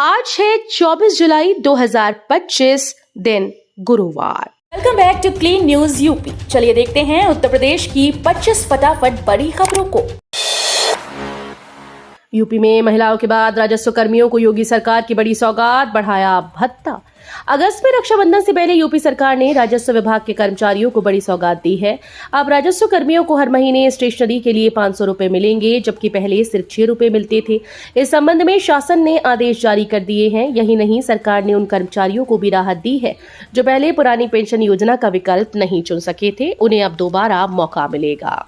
आज है 24 जुलाई 2025 दिन गुरुवार। Welcome back to clean news UP. चलिए देखते हैं उत्तर प्रदेश की 25 फटाफट बड़ी खबरों को। यूपी में महिलाओं के बाद राजस्व कर्मियों को योगी सरकार की बड़ी सौगात, बढ़ाया भत्ता। अगस्त में रक्षाबंधन से पहले यूपी सरकार ने राजस्व विभाग के कर्मचारियों को बड़ी सौगात दी है। अब राजस्व कर्मियों को हर महीने स्टेशनरी के लिए 500 रुपए मिलेंगे, जबकि पहले सिर्फ 6 रुपए मिलते थे। इस संबंध में शासन ने आदेश जारी कर दिए हैं। यही नहीं, सरकार ने उन कर्मचारियों को भी राहत दी है जो पहले पुरानी पेंशन योजना का विकल्प नहीं चुन सके थे। उन्हें अब दोबारा मौका मिलेगा।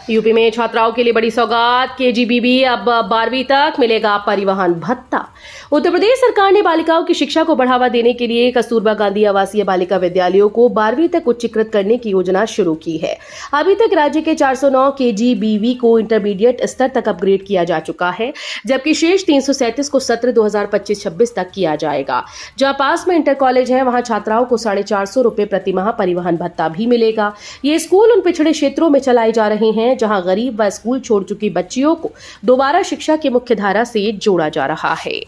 यूपी में छात्राओं के लिए बड़ी सौगात, केजीबीवी अब 12वीं तक मिलेगा परिवहन भत्ता। उत्तर प्रदेश सरकार ने बालिकाओं की शिक्षा को बढ़ावा देने के लिए कस्तूरबा गांधी आवासीय बालिका विद्यालयों को 12वीं तक उच्चीकृत करने की योजना शुरू की है। अभी तक राज्य के 409 केजीबीवी को इंटरमीडिएट स्तर तक अपग्रेड किया जा चुका है, जबकि शेष 337 को सत्र 2025-26 तक किया जाएगा। जहां पास में इंटर कॉलेज है, वहां छात्राओं को 450 रुपए प्रतिमाह परिवहन भत्ता भी मिलेगा। ये स्कूल उन पिछड़े क्षेत्रों में चलाए जा रहे हैं जहां गरीब व स्कूल छोड़ चुकी बच्चियों को दोबारा शिक्षा की मुख्य धारा से जोड़ा जा रहा है।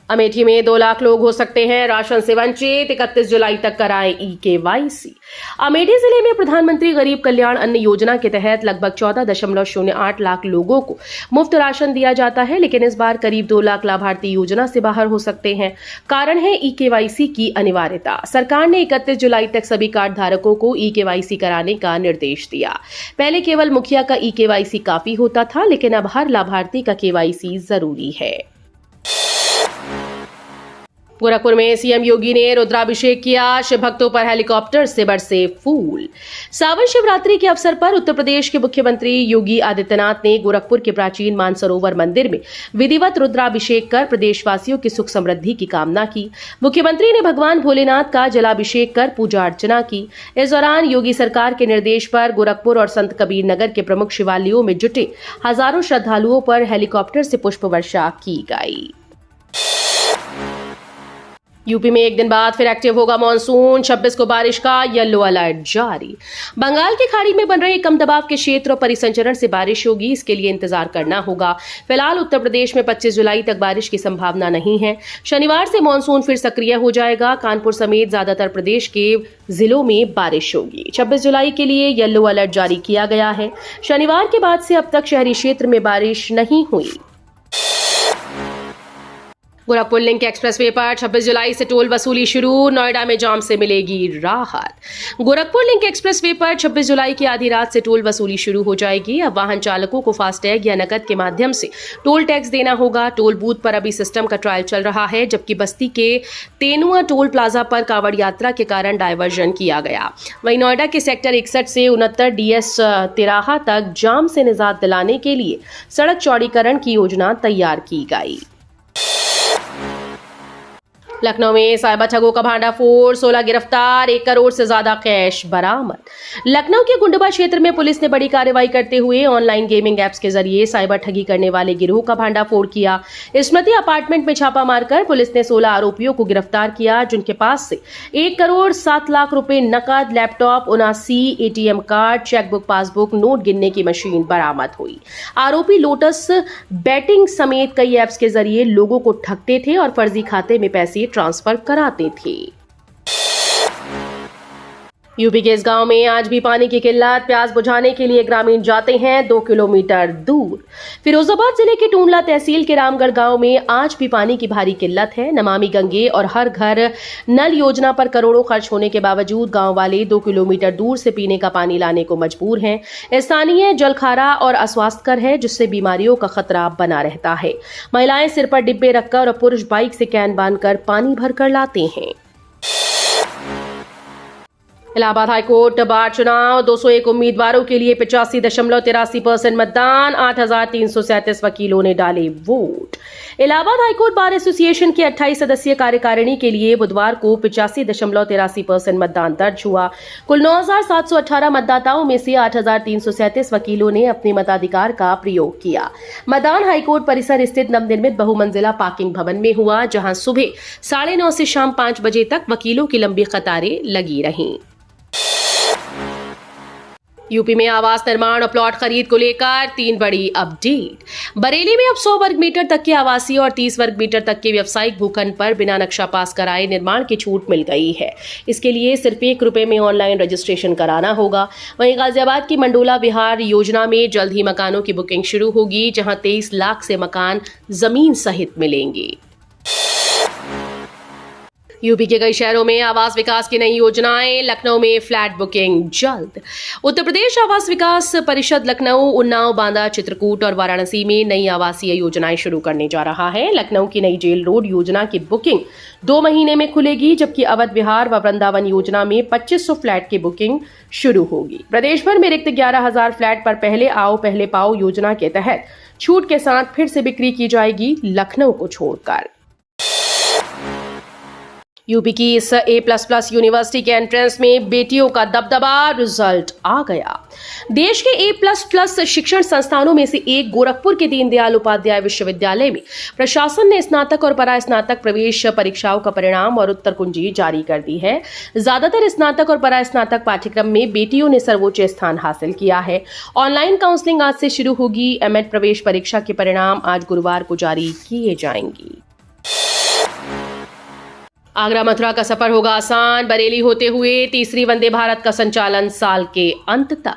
अमेठी में 2 लाख लोग हो सकते हैं राशन से वंचित, 31 जुलाई तक कराएं ई-केवाईसी। अमेठी जिले में प्रधानमंत्री गरीब कल्याण अन्न योजना के तहत लगभग 14.08 लाख लोगों को मुफ्त राशन दिया जाता है, लेकिन इस बार करीब 2 लाख लाभार्थी योजना से बाहर हो सकते हैं। कारण है ई-केवाईसी की अनिवार्यता। सरकार ने 31 जुलाई तक सभी कार्ड धारकों को ई-केवाईसी कराने का निर्देश दिया। पहले केवल मुखिया का ई-केवाईसी काफी होता था, लेकिन अब हर लाभार्थी का केवाईसी जरूरी है। गोरखपुर में सीएम योगी ने रुद्राभिषेक किया, शिव भक्तों पर हेलीकॉप्टर से बरसे फूल। सावन शिवरात्रि के अवसर पर उत्तर प्रदेश के मुख्यमंत्री योगी आदित्यनाथ ने गोरखपुर के प्राचीन मानसरोवर मंदिर में विधिवत रुद्राभिषेक कर प्रदेशवासियों की सुख समृद्धि की कामना की। मुख्यमंत्री ने भगवान भोलेनाथ का जलाभिषेक कर पूजा अर्चना की। इस दौरान योगी सरकार के निर्देश पर गोरखपुर और संत कबीर नगर के प्रमुख शिवालयों में जुटे हजारों श्रद्धालुओं पर हेलीकॉप्टर से पुष्प वर्षा की गई। यूपी में एक दिन बाद फिर एक्टिव होगा मॉनसून, 26 को बारिश का येलो अलर्ट जारी। बंगाल की खाड़ी में बन रहे कम दबाव के क्षेत्र और परिसंचरण से बारिश होगी, इसके लिए इंतजार करना होगा। फिलहाल उत्तर प्रदेश में 25 जुलाई तक बारिश की संभावना नहीं है। शनिवार से मॉनसून फिर सक्रिय हो जाएगा। कानपुर समेत ज्यादातर प्रदेश के जिलों में बारिश होगी। 26 जुलाई के लिए येलो अलर्ट जारी किया गया है। शनिवार के बाद से अब तक शहरी क्षेत्र में बारिश नहीं हुई। गोरखपुर लिंक एक्सप्रेसवे पर 26 जुलाई से टोल वसूली शुरू, नोएडा में जाम से मिलेगी राहत। गोरखपुर लिंक एक्सप्रेसवे पर 26 जुलाई की आधी रात से टोल वसूली शुरू हो जाएगी। अब वाहन चालकों को फास्टैग या नकद के माध्यम से टोल टैक्स देना होगा। टोल बूथ पर अभी सिस्टम का ट्रायल चल रहा है, जबकि बस्ती के तेनुआ टोल प्लाजा पर कांवड़ यात्रा के कारण डायवर्जन किया गया। वहीं नोएडा के सेक्टर 61 से 69 DS तिराहा तक जाम से निजात दिलाने के लिए सड़क चौड़ीकरण की योजना तैयार की गई। लखनऊ में साइबर ठगों का भांडाफोड़, 16 गिरफ्तार, 1 करोड़ से ज्यादा कैश बरामद। लखनऊ के गुंडबा क्षेत्र में पुलिस ने बड़ी कार्रवाई करते हुए ऑनलाइन गेमिंग एप्स के जरिए साइबर ठगी करने वाले गिरोह का भांडाफोड़ किया। स्मृति अपार्टमेंट में छापा मारकर पुलिस ने 16 आरोपियों को गिरफ्तार किया, जिनके पास से 1 करोड़ 7 लाख रुपए नकद, laptop, 79 ATM card, chequebook, passbook, note गिनने की मशीन बरामद हुई। आरोपी लोटस बैटिंग समेत कई एप्स के जरिए लोगों को ठगते थे और फर्जी खाते में पैसे ट्रांसफर कराते थे। यूपी के इस गांव में आज भी पानी की किल्लत, प्यास बुझाने के लिए ग्रामीण जाते हैं 2 किलोमीटर दूर। फिरोजाबाद जिले के टूंडला तहसील के रामगढ़ गांव में आज भी पानी की भारी किल्लत है। नमामि गंगे और हर घर नल योजना पर करोड़ों खर्च होने के बावजूद गांव वाले 2 किलोमीटर दूर से पीने का पानी लाने को मजबूर हैं। स्थानीय जल खारा और अस्वास्थ्यकर है, जिससे बीमारियों का खतरा बना रहता है। महिलाएं सिर पर डिब्बे रखकर और पुरुष बाइक से कैन बांधकर पानी भरकर लाते हैं। इलाहाबाद हाईकोर्ट बार चुनाव, 201 उम्मीदवारों के लिए 85.83% मतदान, 8,337 वकीलों ने डाले vote. Allahabad high court bar association की 28 सदस्यीय कार्यकारिणी के लिए बुधवार को 85.83% मतदान दर्ज हुआ। कुल 9,718 मतदाताओं में से 8,337 वकीलों ने अपने मताधिकार का प्रयोग किया। मतदान हाईकोर्ट परिसर स्थित नवनिर्मित बहुमंजिला पार्किंग भवन में हुआ, जहां सुबह 9:30 से शाम 5 बजे तक वकीलों की लंबी कतारें लगी रहीं। यूपी में आवास निर्माण और प्लॉट खरीद को लेकर 3 बड़ी अपडेट। बरेली में अब 100 वर्ग मीटर तक के आवासीय और 30 वर्ग मीटर तक के व्यावसायिक भूखंड पर बिना नक्शा पास कराए निर्माण की छूट मिल गई है। इसके लिए सिर्फ ₹1 में ऑनलाइन रजिस्ट्रेशन कराना होगा। वहीं गाजियाबाद की मंडोला विहार योजना में जल्द ही मकानों की बुकिंग शुरू होगी, जहां 23 लाख से मकान जमीन सहित मिलेंगे। यूपी के कई शहरों में आवास विकास की नई योजनाएं, लखनऊ में फ्लैट बुकिंग जल्द। उत्तर प्रदेश आवास विकास परिषद लखनऊ, उन्नाव, बांदा, चित्रकूट और वाराणसी में नई आवासीय योजनाएं शुरू करने जा रहा है। लखनऊ की नई जेल रोड योजना की बुकिंग 2 महीने में खुलेगी, जबकि अवध विहार व वृंदावन योजना में 2500 फ्लैट की बुकिंग शुरू होगी। प्रदेश भर में रिक्त 11,000 फ्लैट पर पहले आओ पहले पाओ योजना के तहत छूट के साथ फिर से बिक्री की जाएगी, लखनऊ को छोड़कर। यूपी की इस A++ यूनिवर्सिटी के एंट्रेंस में बेटियों का दबदबा, रिजल्ट आ गया। देश के A++ शिक्षण संस्थानों में से एक गोरखपुर के दीनदयाल उपाध्याय विश्वविद्यालय में प्रशासन ने स्नातक और परास्नातक प्रवेश परीक्षाओं का परिणाम और उत्तर कुंजी जारी कर दी है। ज्यादातर स्नातक और परास्नातक पाठ्यक्रम में बेटियों ने सर्वोच्च स्थान हासिल किया है। ऑनलाइन काउंसलिंग आज से शुरू होगी। M.Ed प्रवेश परीक्षा के परिणाम आज गुरुवार को जारी किए जाएंगे। आगरा मथुरा का सफर होगा आसान। बरेली होते हुए तीसरी वंदे भारत का संचालन साल के अंत तक।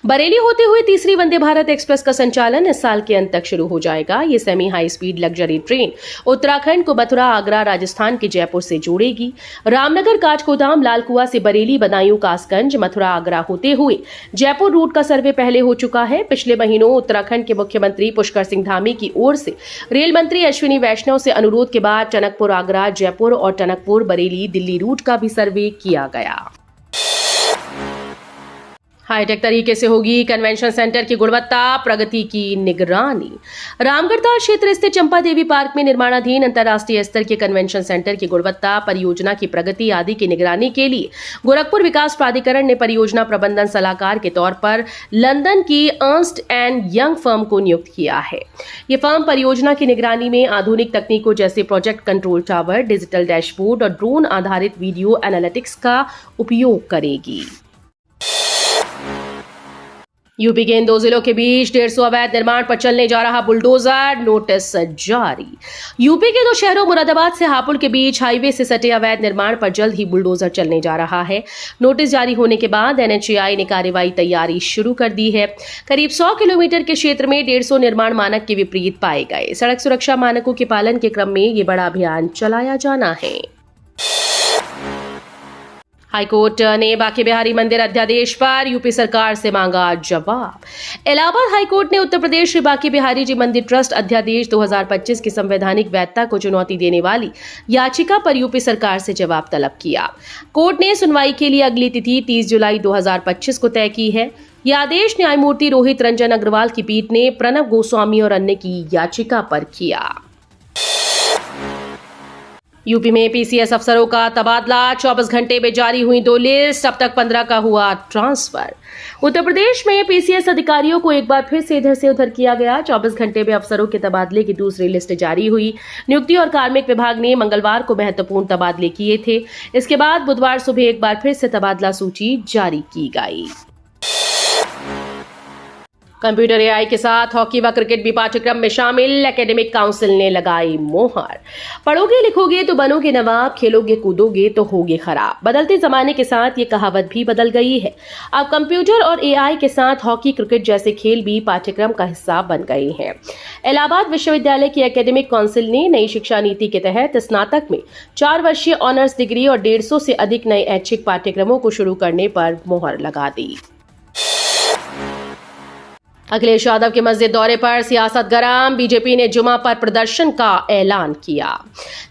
बरेली होते हुए तीसरी वंदे भारत एक्सप्रेस का संचालन इस साल के अंत तक शुरू हो जाएगा। ये semi high speed luxury train Uttarakhand को मथुरा, आगरा, राजस्थान के जयपुर से जोड़ेगी। रामनगर, काठगोदाम, लालकुआ से बरेली, बदायूं, कासगंज, मथुरा, आगरा होते हुए जयपुर रूट का सर्वे पहले हो चुका है। पिछले महीनों उत्तराखंड के मुख्यमंत्री पुष्कर सिंह धामी की ओर से रेल मंत्री अश्विनी वैष्णव से अनुरोध के बाद टनकपुर, आगरा, जयपुर और टनकपुर, बरेली, दिल्ली रूट का भी सर्वे किया गया। हाईटेक तरीके से होगी कन्वेंशन सेंटर की गुणवत्ता, प्रगति की निगरानी। रामगढ़ताल क्षेत्र स्थित चंपा देवी पार्क में निर्माणाधीन अंतर्राष्ट्रीय स्तर के कन्वेंशन सेंटर की गुणवत्ता, परियोजना की प्रगति आदि की निगरानी के लिए गोरखपुर विकास प्राधिकरण ने परियोजना प्रबंधन सलाहकार के तौर पर लंदन की अर्न्स्ट एंड यंग फर्म को नियुक्त किया है। ये फर्म परियोजना की निगरानी में आधुनिक तकनीकों जैसे project control tower, digital dashboard और ड्रोन आधारित वीडियो एनालिटिक्स का उपयोग करेगी। यूपी के इन 2 जिलों के बीच 150 अवैध निर्माण पर चलने जा रहा बुलडोजर, नोटिस जारी। यूपी के 2 शहरों मुरादाबाद से हापुड़ के बीच हाईवे से सटे अवैध निर्माण पर जल्द ही बुलडोजर चलने जा रहा है। नोटिस जारी होने के बाद NHAI ने कार्रवाई तैयारी शुरू कर दी है। करीब 100 किलोमीटर के क्षेत्र में 150 निर्माण मानक के विपरीत पाए गए। सड़क सुरक्षा मानकों के पालन के क्रम में ये बड़ा अभियान चलाया जाना है। हाईकोर्ट ने बांके बिहारी मंदिर अध्यादेश पर यूपी सरकार से मांगा जवाब। इलाहाबाद हाईकोर्ट ने उत्तर प्रदेश श्री बांके बिहारी जी मंदिर ट्रस्ट अध्यादेश 2025 की संवैधानिक वैधता को चुनौती देने वाली याचिका पर यूपी सरकार से जवाब तलब किया। कोर्ट ने सुनवाई के लिए अगली तिथि 30 जुलाई 2025 को तय की है। यह आदेश न्यायमूर्ति रोहित रंजन अग्रवाल की पीठ ने प्रणव गोस्वामी और अन्य की याचिका पर किया। यूपी में PCS अफसरों का तबादला, 24 घंटे में जारी हुई 2 लिस्ट, अब तक 15 का हुआ ट्रांसफर। उत्तर प्रदेश में PCS अधिकारियों को एक बार फिर से इधर से उधर किया गया। 24 घंटे में अफसरों के तबादले की दूसरी लिस्ट जारी हुई। नियुक्ति और कार्मिक विभाग ने मंगलवार को महत्वपूर्ण तबादले किए थे। इसके बाद बुधवार सुबह एक बार फिर से तबादला सूची जारी की गई। कंप्यूटर AI के साथ हॉकी व क्रिकेट भी पाठ्यक्रम में शामिल, एकेडमिक काउंसिल ने लगाई मोहर। पढ़ोगे लिखोगे तो बनोगे नवाब, खेलोगे कूदोगे तो होगे खराब। बदलते जमाने के साथ ये कहावत भी बदल गई है। अब कंप्यूटर और AI के साथ हॉकी, क्रिकेट जैसे खेल भी पाठ्यक्रम का हिस्सा बन गए हैं। इलाहाबाद विश्वविद्यालय की एकेडमिक काउंसिल ने नई शिक्षा नीति के तहत स्नातक में 4 वर्षीय ऑनर्स डिग्री और 150 से अधिक नए ऐच्छिक पाठ्यक्रमों को शुरू करने पर मोहर लगा दी। अखिलेश यादव के मस्जिद दौरे पर सियासत गरम, बीजेपी ने जुमा पर प्रदर्शन का ऐलान किया।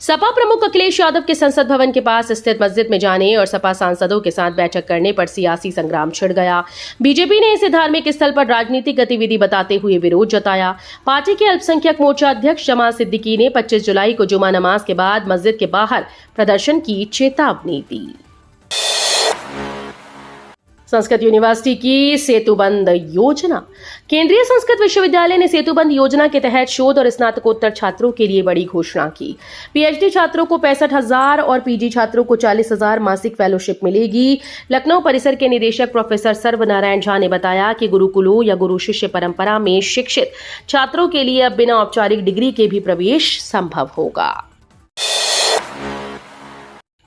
सपा प्रमुख अखिलेश यादव के संसद भवन के पास स्थित मस्जिद में जाने और सपा सांसदों के साथ बैठक करने पर सियासी संग्राम छिड़ गया। बीजेपी ने इसे धार्मिक स्थल पर राजनीतिक गतिविधि बताते हुए विरोध जताया। पार्टी के अल्पसंख्यक मोर्चा अध्यक्ष जमात सिद्दीकी ने 25 जुलाई को जुमा नमाज के बाद मस्जिद के बाहर प्रदर्शन की चेतावनी दी। संस्कृत यूनिवर्सिटी की सेतुबंध योजना। केंद्रीय संस्कृत विश्वविद्यालय ने सेतुबंध योजना के तहत शोध और स्नातकोत्तर छात्रों के लिए बड़ी घोषणा की। पीएचडी छात्रों को 65,000 और पीजी छात्रों को 40,000 मासिक फेलोशिप मिलेगी। लखनऊ परिसर के निदेशक प्रोफेसर सर्वनारायण झा ने बताया कि गुरुकुलों या गुरु शिष्य परंपरा में शिक्षित छात्रों के लिए अब बिना औपचारिक डिग्री के भी प्रवेश संभव होगा।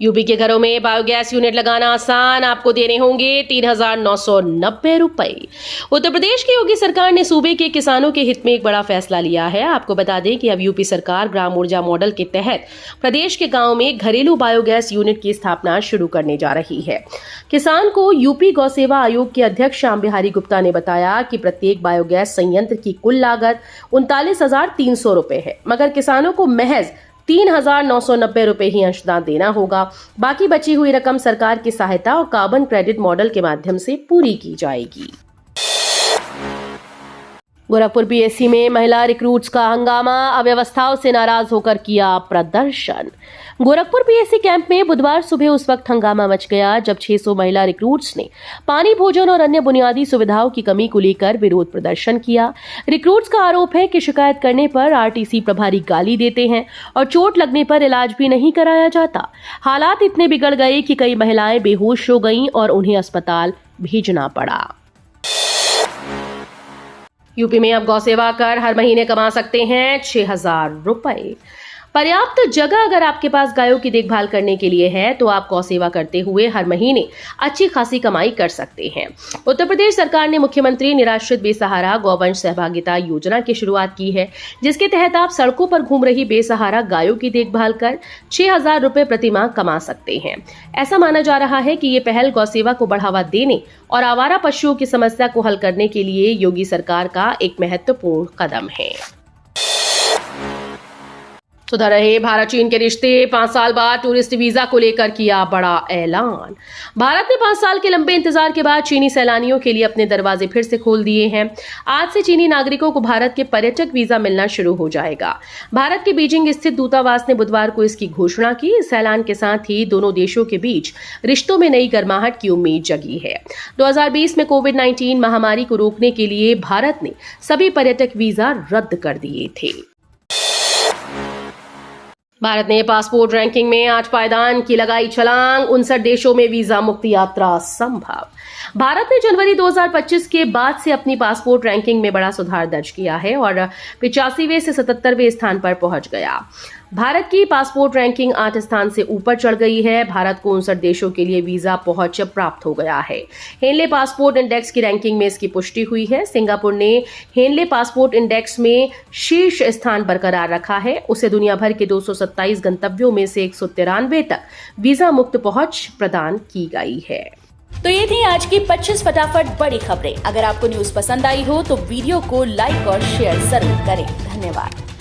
यूपी के घरों में बायोगैस यूनिट लगाना आसान, आपको देने होंगे 3,990 रुपए। उत्तर प्रदेश की योगी सरकार ने सूबे के किसानों के हित में एक बड़ा फैसला लिया है। आपको बता दें कि अब यूपी सरकार ग्राम ऊर्जा मॉडल के तहत प्रदेश के गांव में घरेलू बायोगैस यूनिट की स्थापना शुरू करने जा रही है। किसान को यूपी गौ सेवा आयोग के अध्यक्ष श्याम बिहारी गुप्ता ने बताया कि प्रत्येक बायोगैस संयंत्र की कुल लागत 39,300 रुपए है, मगर किसानों को महज 3,990 रुपए ही अंशदान देना होगा। बाकी बची हुई रकम सरकार की सहायता और कार्बन क्रेडिट मॉडल के माध्यम से पूरी की जाएगी। गोरखपुर पीएससी में महिला रिक्रूट्स का हंगामा, अव्यवस्थाओं से नाराज होकर किया प्रदर्शन। गोरखपुर पीएससी कैंप में बुधवार सुबह उस वक्त हंगामा मच गया जब 600 महिला रिक्रूट्स ने पानी, भोजन और अन्य बुनियादी सुविधाओं की कमी को लेकर विरोध प्रदर्शन किया। रिक्रूट्स का आरोप है कि शिकायत करने पर आरटीसी प्रभारी गाली देते हैं और चोट लगने पर इलाज भी नहीं कराया जाता। हालात इतने बिगड़ गए कि कई महिलाएं बेहोश हो गईं और उन्हें अस्पताल भेजना पड़ा। यूपी में अब गौसेवा कर हर महीने कमा सकते हैं 6,000 रुपए। पर्याप्त जगह अगर आपके पास गायों की देखभाल करने के लिए है तो आप गौसेवा करते हुए हर महीने अच्छी खासी कमाई कर सकते हैं। उत्तर प्रदेश सरकार ने मुख्यमंत्री निराश्रित बेसहारा गौवंश सहभागिता योजना की शुरुआत की है, जिसके तहत आप सड़कों पर घूम रही बेसहारा गायों की देखभाल कर 6,000 रुपए प्रति माह कमा सकते हैं। ऐसा माना जा रहा है कि ये पहल गौसेवा को बढ़ावा देने और आवारा पशुओं की समस्या को हल करने के लिए योगी सरकार का एक महत्वपूर्ण कदम है। सुधर रहे भारत चीन के रिश्ते, 5 साल बाद टूरिस्ट वीजा को लेकर किया बड़ा ऐलान। भारत ने 5 साल के लंबे इंतजार के बाद चीनी सैलानियों के लिए अपने दरवाजे फिर से खोल दिए हैं। आज से चीनी नागरिकों को भारत के पर्यटक वीजा मिलना शुरू हो जाएगा। भारत के बीजिंग स्थित दूतावास ने बुधवार को इसकी घोषणा की। इस ऐलान के साथ ही दोनों देशों के बीच रिश्तों में नई गर्माहट की उम्मीद जगी है। 2020 में कोविड-19 महामारी को रोकने के लिए भारत ने सभी पर्यटक वीजा रद्द कर दिए थे। भारत ने पासपोर्ट रैंकिंग में आज पायदान की लगाई छलांग, 59 देशों में वीजा मुक्त यात्रा संभव। भारत ने जनवरी 2025 के बाद से अपनी पासपोर्ट रैंकिंग में बड़ा सुधार दर्ज किया है और 85वें से 77वें स्थान पर पहुंच गया। भारत की पासपोर्ट रैंकिंग 8 स्थान से ऊपर चढ़ गई है। भारत को 59 देशों के लिए वीजा पहुंच प्राप्त हो गया है। हेनले पासपोर्ट इंडेक्स की रैंकिंग में इसकी पुष्टि हुई है। सिंगापुर ने हेनले पासपोर्ट इंडेक्स में शीर्ष स्थान बरकरार रखा है। उसे दुनिया भर के 227 गंतव्यों में से 193 तक वीजा मुक्त पहुंच प्रदान की गई है। तो ये थी आज की 25 फटाफट बड़ी खबरें। अगर आपको न्यूज पसंद आई हो तो वीडियो को लाइक और शेयर जरूर करें। धन्यवाद।